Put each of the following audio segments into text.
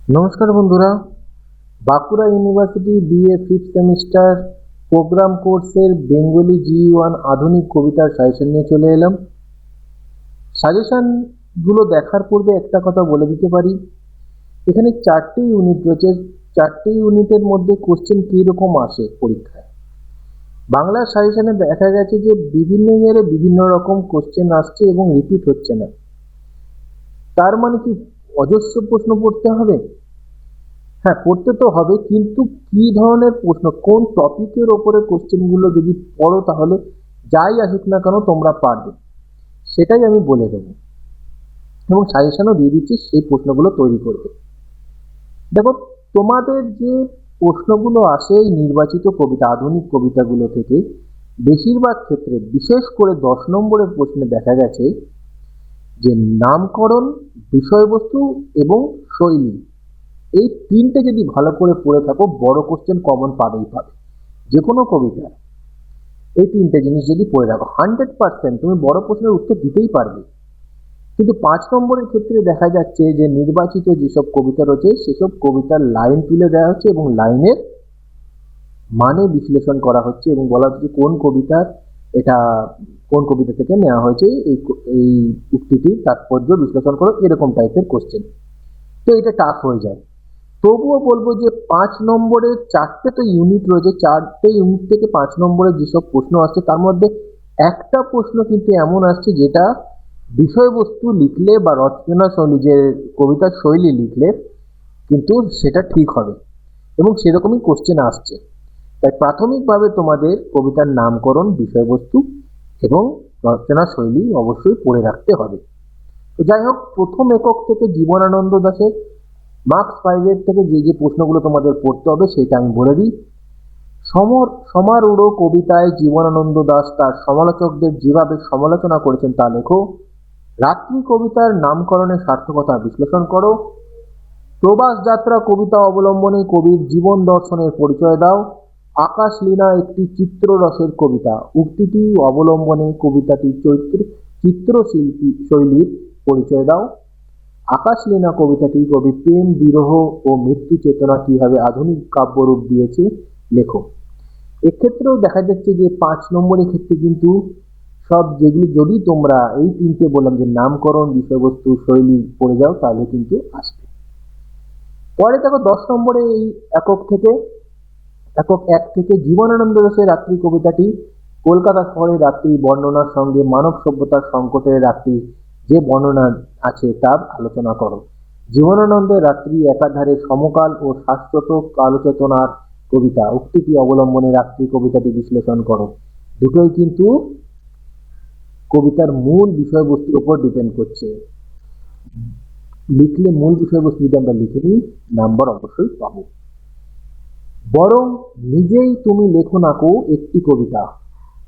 নমস্কার বন্ধুরা, Bankura university BA fifth semester program কোর্সের বেঙ্গলি জি1 আধুনিক কবিতার সাজেশন নিয়ে চলে এলাম। সাজেশনগুলো দেখার পূর্বে একটা কথা বলে দিতে পারি, এখানে 4টি ইউনিট রয়েছে। 4টি ইউনিটের মধ্যে কোশ্চেন কীরকম আসে পরীক্ষায়। বাংলা সাজেশনে দেখা গেছে যে বিভিন্ন ইয়ারে বিভিন্ন রকম কোশ্চেন আসছে এবং রিপিট হচ্ছে না। তার মানে কি অজস্র প্রশ্ন পড়তে হবে? হ্যাঁ, পড়তে তো হবে, কিন্তু কি ধরনের প্রশ্ন, কোন টপিকের ওপরে কোশ্চেনগুলো যদি পড়ো তাহলে যাই আসুক না কেন তোমরা পারবে, সেটাই আমি বলে দেবো এবং সাজেশনও দিয়ে দিচ্ছি সেই প্রশ্নগুলো তৈরি করবে। দেখো, তোমাদের যে প্রশ্নগুলো আসে এই নির্বাচিত কবিতা, আধুনিক কবিতাগুলো থেকে বেশিরভাগ ক্ষেত্রে, বিশেষ করে 10 নম্বরের প্রশ্নে দেখা গেছে যে নামকরণ, বিষয়বস্তু এবং শৈলী, এই তিনটে যদি ভালো করে পড়ে থাকো বড় কোশ্চেন কমন পাবেই পাবে। যে কোনো কবিতা এই তিনটে জিনিস যদি পড়ে রাখো 100% তুমি বড় প্রশ্নের উত্তর দিতেই পারবে। কিন্তু 5 নম্বরের ক্ষেত্রে দেখা যাচ্ছে যে নির্বাচিত যেসব কবিতা রয়েছে সেসব কবিতার লাইন তুলে দেওয়া হচ্ছে এবং লাইনের মানে বিশ্লেষণ করা হচ্ছে এবং বলা হচ্ছে কোন কবিতার এটা, কোন কবিতা থেকে নেওয়া হয়েছে, এই উক্তিটির তাৎপর্য বিশ্লেষণ করো, এরকম টাইপের কোশ্চেন। তো এটা টাফ হয়ে যায়। তবুও বলবো যে 5 নম্বরের 4টে তো ইউনিট রয়েছে, 4টে ইউনিট থেকে 5 নম্বরের যেসব প্রশ্ন আসছে তার মধ্যে একটা প্রশ্ন কিন্তু এমন আসছে যেটা বিষয়বস্তু লিখলে বা রচনা শৈলী, যে কবিতার শৈলী লিখলে কিন্তু সেটা ঠিক হবে এবং সেরকমই কোশ্চেন আসছে। তাই প্রাথমিকভাবে তোমাদের কবিতার নামকরণ, বিষয়বস্তু এবং রচনা শৈলী অবশ্যই পড়ে রাখতে হবে। তো যাই হোক, প্রথম একক থেকে জীবনানন্দ দাশের মার্কস 5 থেকে যে যে প্রশ্নগুলো তোমাদের পড়তে হবে সেটা আমি বলে দিই। সমারূঢ় কবিতায় জীবনানন্দ দাশ তার সমালোচকদের যেভাবে সমালোচনা করেছেন তা লেখো। রাত্রি কবিতার নামকরণের সার্থকতা বিশ্লেষণ করো। প্রবাস যাত্রা কবিতা অবলম্বনে কবির জীবন দর্শনের পরিচয় দাও। আকাশলীনা একটি চিত্ররসের কবিতা, উক্তিটি অবলম্বনে কবিতাটির চিত্রশিল্পী শৈলীর পরিচয় দাও। আকাশলীনা কবিতাটি কবি প্রেম, বিরহ ও মৃত্যু চেতনা কিভাবে আধুনিক কাব্যরূপ দিয়েছে লেখো। এক্ষেত্রেও দেখা যাচ্ছে যে 5 নম্বরের ক্ষেত্রে কিন্তু সব যেগুলি, যদি তোমরা এই তিনটে বললাম যে নামকরণ, বিষয়বস্তু, শৈলী পড়ে যাও তাহলে কিন্তু আসবে। পরে দেখো 10 নম্বরে এই একক 1 থেকে জীবনানন্দ দাশের রাত্রি কবিতাটি কলকাতা শহরের রাত্রি বর্ণনার সঙ্গে মানব সভ্যতার সংকটের রাত্রি যে বর্ণনা আছে তার আলোচনা করো। জীবনানন্দের রাত্রি একাধারে সমকাল ও শাশ্বত কালচেতনার কবিতা, উক্তিটি অবলম্বনে রাত্রি কবিতাটি বিশ্লেষণ করো। দুটোই কিন্তু কবিতার মূল বিষয়বস্তুর উপর ডিপেন্ড করছে। লিখলে মূল বিষয়বস্তু যদি আমরা লিখে নিই নাম্বার অবশ্যই পাবো। বরং নিজেই তুমি লেখো নাকো একটি কবিতা,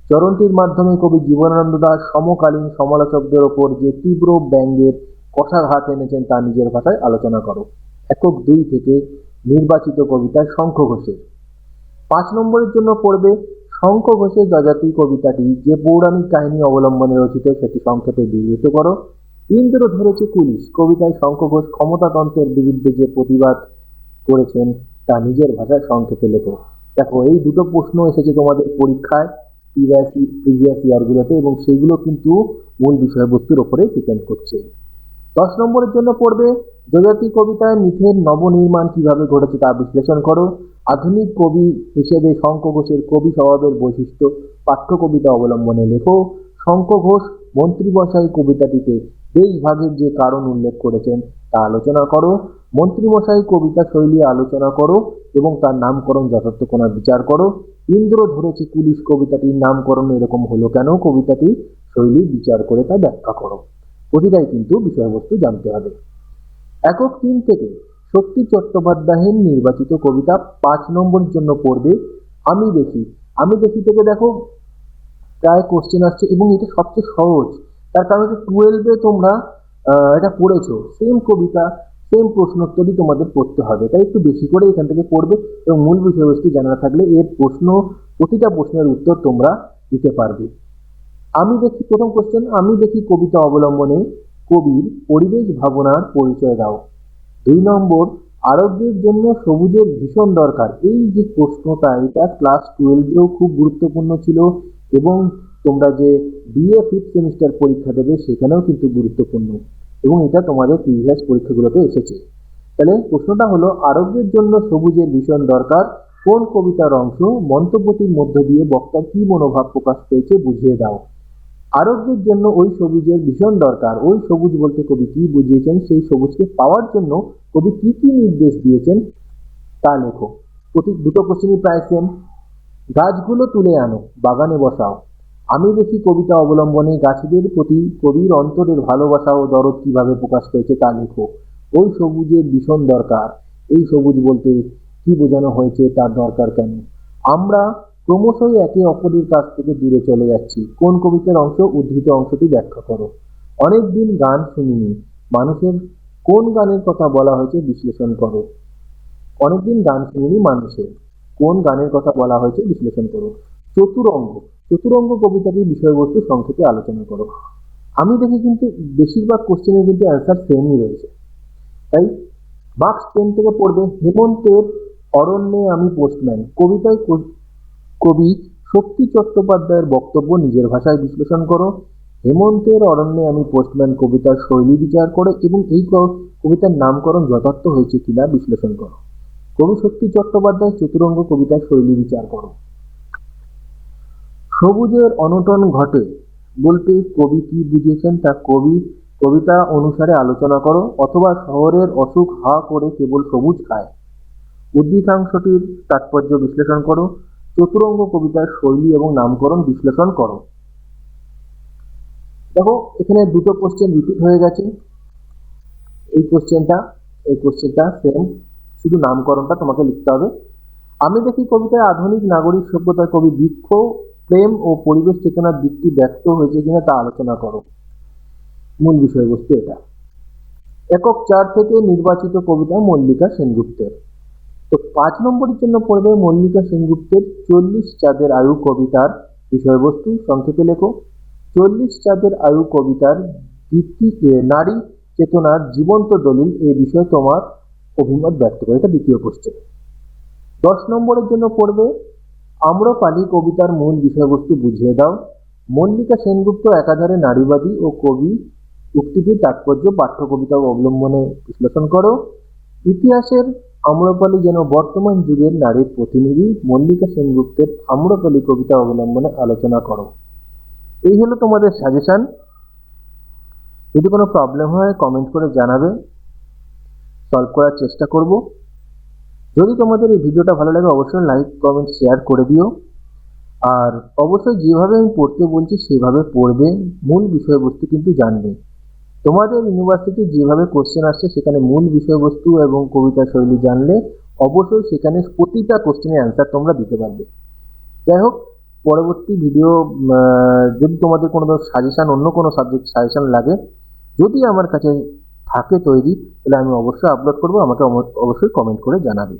চরণটির মাধ্যমে কবি জীবনানন্দ দাশ সমকালীন সমালোচকদের ওপর যে তীব্র ব্যঙ্গের কষাঘাত এনেছেন তা নিজের ভাষায় আলোচনা করো। একক 2 থেকে নির্বাচিত কবিতা শঙ্খ ঘোষের। 5 নম্বরের জন্য পড়বে শঙ্খ ঘোষের যযাতি কবিতাটি যে পৌরাণিক কাহিনী অবলম্বনে রচিত সেটি সংক্ষেপে বিবৃত করো। ইন্দ্র ধরেছে কুলিশ কবিতায় শঙ্খ ঘোষ ক্ষমতাতন্ত্রের বিরুদ্ধে যে প্রতিবাদ করেছেন তা নিজের ভাষায় সংক্ষেপে লেখো। দেখো, এই দুটো প্রশ্ন এসেছে তোমাদের পরীক্ষায় প্রিভিয়াস ইয়ারগুলোতে এবং সেগুলো কিন্তু মূল বিষয়বস্তুর উপরে ডিপেন্ড করছে। 10 নম্বরের জন্য পড়বে যযাতি কবিতায় মিথের নবনির্মাণ কিভাবে ঘটেছে তা বিশ্লেষণ করো। আধুনিক কবি হিসেবে শঙ্খ ঘোষের কবি স্বভাবের বৈশিষ্ট্য পাঠ্য কবিতা অবলম্বনে লেখো। শঙ্খ ঘোষ মন্ত্রীমশাই কবিতাটিতে দেশভাগের যে কারণ উল্লেখ করেছেন তা আলোচনা করো। মন্ত্রীমশাই কবিতা শৈলী আলোচনা করো এবং তার নামকরণ যথার্থকোনা বিচার করো। ইন্দ্র ধরেছে পুলিশ কবিতাটির নামকরণ এরকম হলো কেন, কবিতাটি শৈলী বিচার করে তা ব্যাখ্যা করো। প্রতিটাই কিন্তু বিষয়বস্তু জানতে হবে। একক 3 থেকে শক্তি চট্টোপাধ্যায়ের নির্বাচিত কবিতা 5 নম্বরের জন্য পড়বে আমি দেখি। আমি দেখি থেকে দেখো প্রায় কোশ্চেন আসছে এবং এটা সবচেয়ে সহজ, তার কারণ হচ্ছে 12-এ তোমরা এটা পড়েছো, সেম কবিতা সেম প্রশ্নোত্তরই তোমাদের পড়তে হবে, তাই একটু বেশি করে এখান থেকে পড়বে এবং মূল বিষয়বস্তু জানা থাকলে এর প্রতিটা প্রশ্নের উত্তর তোমরা দিতে পারবে। আমি দেখি, প্রথম কোশ্চেন, আমি দেখি কবিতা অবলম্বনে কবির পরিবেশ ভাবনার পরিচয় দাও। 2 নম্বর, আরোগ্যের জন্য সবুজের ভীষণ দরকার। এই যে প্রশ্নটা, এটা ক্লাস 12-এও খুব গুরুত্বপূর্ণ ছিল এবং তোমরা যে বিএ ফিফথ সেমিস্টার পরীক্ষা দেবে সেখানেও কিন্তু গুরুত্বপূর্ণ এবং এটা তোমাদের প্রিভিয়াস পরীক্ষাগুলোতে এসেছে। তাহলে প্রশ্নটা হলো, আরোগ্যের জন্য সবুজের ভীষণ দরকার কোন কবিতার অংশ? মন্তব্যটির মধ্য দিয়ে বক্তার কি মনোভাব প্রকাশ পেয়েছে বুঝিয়ে দাও। আরোগ্যের জন্য ওই সবুজের ভীষণ দরকার, ওই সবুজ বলতে কবি কি বুঝিয়েছেন, সেই সবুজকে পাওয়ার জন্য কবি কি কি নির্দেশ দিয়েছেন তা লেখো। দুটো কোশ্চেনই প্রায় সেম। গাছগুলো তুলে আনো, বাগানে বসাও। আমি দেখি কবিতা অবলম্বনে গাছদের প্রতি কবির অন্তরের ভালোবাসা ও দরদ কিভাবে প্রকাশ পেয়েছে তা লেখো। ওই সবুজের ভীষণ দরকার, এই সবুজ বলতে কি বোঝানো হয়েছে, তার দরকার কেন? আমরা ক্রমশই একে অপরের কাছ থেকে দূরে চলে যাচ্ছি। কোন কবিতার অংশ? উদ্ধৃত অংশটি ব্যাখ্যা করো। অনেকদিন গান শুনিনি, মানুষের কোন গানের কথা বলা হয়েছে বিশ্লেষণ করো। অনেকদিন গান শুনিনি মানুষের কোন গানের কথা বলা হয়েছে বিশ্লেষণ করো। চতুরঙ্গ, চতুরঙ্গ কবিতাটির বিষয়বস্তু সংক্ষেপে আলোচনা করো। আমি দেখি কিন্তু বেশিরভাগ কোশ্চেনের কিন্তু অ্যান্সার সেমই রয়েছে, তাই মার্কস 10 থেকে পড়বে। হেমন্তের অরণ্যে আমি পোস্টম্যান কবিতায় কবি শক্তি চট্টোপাধ্যায়ের বক্তব্য নিজের ভাষায় বিশ্লেষণ করো। হেমন্তের অরণ্যে আমি পোস্টম্যান কবিতার শৈলী বিচার করে এবং এই কবিতার নামকরণ যথার্থ হয়েছে কিনা বিশ্লেষণ করো। কবি শক্তি চট্টোপাধ্যায় চতুরঙ্গ কবিতার শৈলী বিচার করো। সবুজের অনটন ঘটে বলতে কবি কি বুঝিয়েছেন তা কবিতা অনুসারে আলোচনা করো। অথবা শহরের অসুখ হা করে কেবল সবুজ খায়, উদ্ধৃতাংশটির তাৎপর্য বিশ্লেষণ করো। চতুরঙ্গ কবিতার শৈলী এবং নামকরণ বিশ্লেষণ করো। দেখো এখানে দুটো কোশ্চেন রিপিট হয়ে গেছে। এই কোশ্চেনটা সেম, শুধু নামকরণটা তোমাকে লিখতে হবে। আমি দেখি কবিতায় আধুনিক নাগরিক সভ্যতায় কবি বৃক্ষ প্রেম ও পরিবেশ চেতনার দিকটি ব্যক্ত হয়েছে কিনা তা আলোচনা করো। মূল বিষয়বস্তু এটা। একক 4 থেকে নির্বাচিত কবিতা মল্লিকা সেনগুপ্তের। তো 5 নম্বরের জন্য পড়বে মল্লিকা সেনগুপ্তের 40 চাঁদের আয়ু কবিতার বিষয়বস্তু সংক্ষেপে লেখো। 40 চাঁদের আয়ু কবিতার নারী চেতনার জীবন্ত দলিল, এ বিষয়ে তোমার অভিমত ব্যক্ত করো। এটা দ্বিতীয় কোশ্চেন। 10 নম্বরের জন্য পড়বে আম্রপালি কবিতার মূল বিষয়বস্তু বুঝিয়ে দাও। মল্লিকা সেনগুপ্ত একাধারে নারীবাদী ও কবি উক্তিটির তাৎপর্য পাঠ্য কবিতা অবলম্বনে বিশ্লেষণ করো। ইতিহাসের আম্রপালি যেন বর্তমান যুগের নারীর প্রতিনিধি, মল্লিকা সেনগুপ্তের আম্রপালি কবিতা অবলম্বনে আলোচনা করো। এই হলো তোমাদের সাজেশন। যদি কোনো প্রবলেম হয় কমেন্ট করে জানাবে, সলভ করার চেষ্টা করব। যদি তোমাদের এই ভিডিওটা ভালো লাগে অবশ্যই লাইক কমেন্ট শেয়ার করে দিও। আর অবশ্যই যেভাবে আমি পড়তে বলছি সেভাবে পড়বে, মূল বিষয়বস্তু কিন্তু জানবে। তোমাদের ইউনিভার্সিটি যেভাবে কোশ্চেন আসছে সেখানে মূল বিষয়বস্তু এবং কবিতা শৈলী জানলে অবশ্যই সেখানে প্রতিটা কোশ্চেনের অ্যান্সার তোমরা দিতে পারবে। যাই হোক, পরবর্তী ভিডিও যদি তোমাদের কোনো সাজেশন, অন্য কোনো সাবজেক্ট সাজেশন লাগে, যদি আমার কাছে থাকে তৈরি, তাহলে আমি অবশ্যই আপলোড করব। আমাকে অবশ্যই কমেন্ট করে জানাবে।